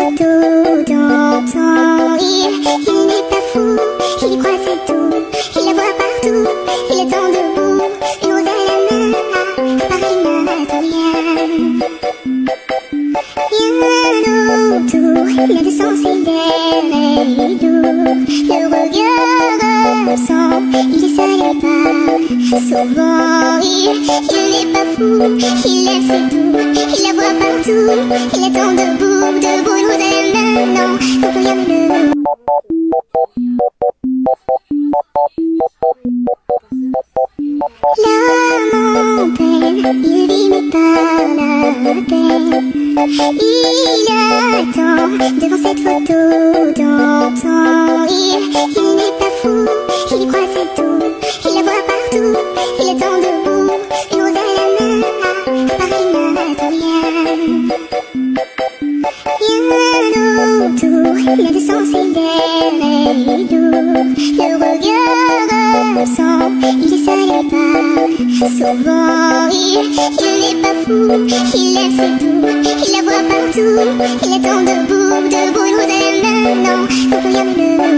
photos d'antan. Il n'est pas fou, il y croit c'est tout. Il la voit partout, il attend debout. Une rose à la main, à Paris n'attend rien. Rien autour, il a de sensibilités doux. Le regard absent, il est seul et pas souvent. Il n'est pas fou, il aime c'est tout. Il la voit partout, il attend debout. Debout, une rose à la main, non, faut que rien ne le... L'âme en peine, il vit mais pas la peine. Il attend devant cette photo d'antan. Il n'est pas fou, il y croit c'est tout. Il la voit partout, il attend debout. Une rose à la main, à Paris n'attend rien. Rien autour, il a de sensibilités doux. Le regard absent, il est seul et pas souvent. Il n'est pas fou, il aime c'est tout. Il la voit partout, il attend debout. Debout, une rose à la main, non, faut que rien ne le...